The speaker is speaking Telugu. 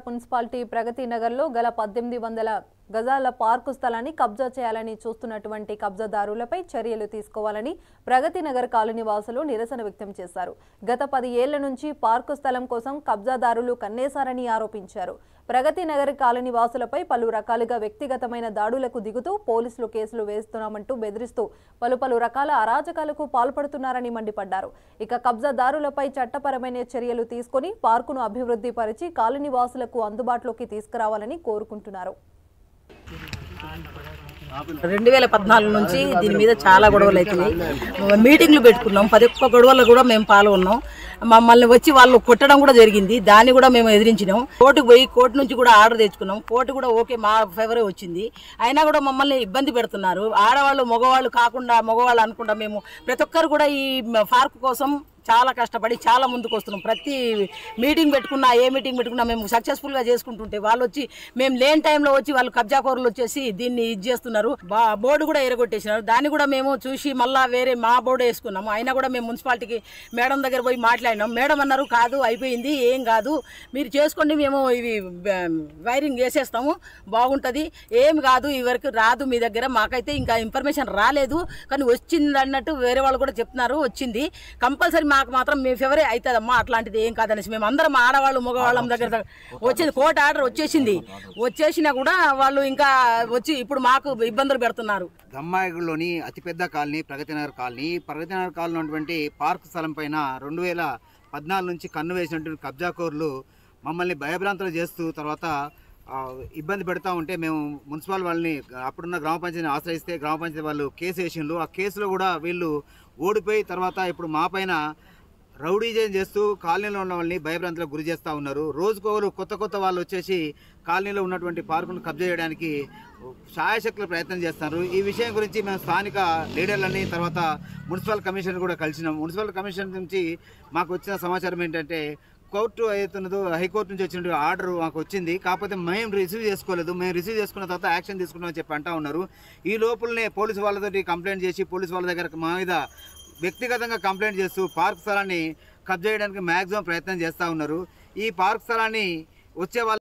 మున్సిపాలిటీ ప్రగతి నగర్లో గల 1800 గజాల పార్కు స్థలాన్ని కబ్జా చేయాలని చూస్తున్నటువంటి కబ్జాదారులపై చర్యలు తీసుకోవాలని ప్రగతి నగర్ కాలనీ వాసులు నిరసన వ్యక్తం చేశారు. గత 10 ఏళ్ల నుంచి పార్కు స్థలం కోసం కబ్జాదారులు కన్నేశారని ఆరోపించారు. ప్రగతి నగర్ కాలనీ వాసులపై పలు రకాలుగా వ్యక్తిగతమైన దాడులకు దిగుతూ పోలీసులు కేసులు వేస్తున్నామంటూ బెదిరిస్తూ పలు రకాల అరాచకాలకు పాల్పడుతున్నారని మండిపడ్డారు. ఇక కబ్జాదారులపై చట్టపరమైన చర్యలు తీసుకుని పార్కును అభివృద్ధి పరిచి కాలనీ వాసులకు అందుబాటులోకి తీసుకురావాలని కోరుకుంటున్నారు. 2014 నుంచి దీని మీద చాలా గొడవలు అవుతున్నాయి. మీటింగ్లు పెట్టుకున్నాం. 11 గొడవల్లో కూడా మేము పాల్గొన్నాం. మమ్మల్ని వచ్చి వాళ్ళు కొట్టడం కూడా జరిగింది. దాన్ని కూడా మేము ఎదిరించినాం. కోర్టుకు పోయి కోర్టు నుంచి కూడా ఆర్డర్ తెచ్చుకున్నాం. కోర్టు కూడా ఓకే మా ఫేవరే వచ్చింది. అయినా కూడా మమ్మల్ని ఇబ్బంది పెడుతున్నారు. ఆడవాళ్ళు మగవాళ్ళు కాకుండా మగవాళ్ళు అనుకుంటా మేము ప్రతి ఒక్కరు కూడా ఈ పార్క్ కోసం చాలా కష్టపడి చాలా ముందుకు వస్తున్నాం. ప్రతి మీటింగ్ పెట్టుకున్నా ఏ మీటింగ్ పెట్టుకున్నా మేము సక్సెస్ఫుల్గా చేసుకుంటుంటే వాళ్ళు వచ్చి మేము లేని టైంలో వచ్చి వాళ్ళు కబ్జాకోరులు వచ్చేసి దీన్ని ఇది చేస్తున్నారు. బోర్డు కూడా ఎరగొట్టేసినారు. దాన్ని కూడా మేము చూసి మళ్ళీ వేరే మా బోర్డు వేసుకున్నాము. అయినా కూడా మేము మున్సిపాలిటీకి మేడం దగ్గర పోయి మాట్లాడినాం. మేడం అన్నారు కాదు అయిపోయింది ఏం కాదు మీరు చేసుకోండి మేము ఇవి వైరింగ్ వేసేస్తాము బాగుంటుంది ఏమి కాదు ఈ వరకు రాదు మీ దగ్గర మాకైతే ఇంకా ఇన్ఫర్మేషన్ రాలేదు కానీ వచ్చింది అన్నట్టు వేరే వాళ్ళు కూడా చెప్తున్నారు. వచ్చింది కంపల్సరీ మాకు మాత్రం మీ ఫేవరే అవుతుందమ్మా అట్లాంటిది ఏం కాదనేసి మేము అందరం ఆడవాళ్ళు మగవాళ్ళం దగ్గర వచ్చింది. కోర్టు ఆర్డర్ వచ్చేసినా కూడా వాళ్ళు ఇంకా వచ్చి ఇప్పుడు మాకు ఇబ్బందులు పెడుతున్నారు. దమ్మాయిగూడలోని అతిపెద్ద కాలనీ ప్రగతినగర్ కాలనీ ఉన్నటువంటి పార్క్ స్థలం పైన 2014 నుంచి కన్ను వేసినటువంటి కబ్జాకోరులు మమ్మల్ని భయభ్రాంతులు చేస్తూ తర్వాత ఇబ్బంది పెడతా ఉంటే మేము మున్సిపల్ వాళ్ళని అప్పుడున్న గ్రామ పంచాయతీని ఆశ్రయిస్తే గ్రామ పంచాయతీ వాళ్ళు కేసు వేసిండ్రు. ఆ కేసులో కూడా వీళ్ళు ఓడిపోయి తర్వాత ఇప్పుడు మా పైన రౌడీజం చేస్తూ కాలనీలో ఉన్న వాళ్ళని భయభ్రాంతులకు గురి చేస్తూ ఉన్నారు. రోజుకోరు కొత్త వాళ్ళు వచ్చేసి కాలనీలో ఉన్నటువంటి పార్కును కబ్జా చేయడానికి శాయశక్తుల ప్రయత్నం చేస్తున్నారు. ఈ విషయం గురించి మేము స్థానిక లీడర్లని తర్వాత మున్సిపల్ కమిషన్ కూడా కలిసినాం. మున్సిపల్ కమిషన్ నుంచి మాకు వచ్చిన సమాచారం ఏంటంటే కోర్టు అవుతున్నదో హైకోర్టు నుంచి వచ్చిన ఆర్డర్ మాకు వచ్చింది. కాకపోతే మేము రిసీవ్ చేసుకోలేదు. మేము రిసీవ్ చేసుకున్న తర్వాత యాక్షన్ తీసుకున్నామని చెప్పి అంటా ఉన్నారు. ఈ లోపలనే పోలీసు వాళ్ళతో కంప్లైంట్ చేసి పోలీసు వాళ్ళ దగ్గర మా మీద వ్యక్తిగతంగా కంప్లైంట్ చేస్తూ పార్క్ స్థలాన్ని కబ్జా చేయడానికి మ్యాక్సిమం ప్రయత్నం చేస్తూ ఉన్నారు. ఈ పార్క్ స్థలాన్ని వచ్చే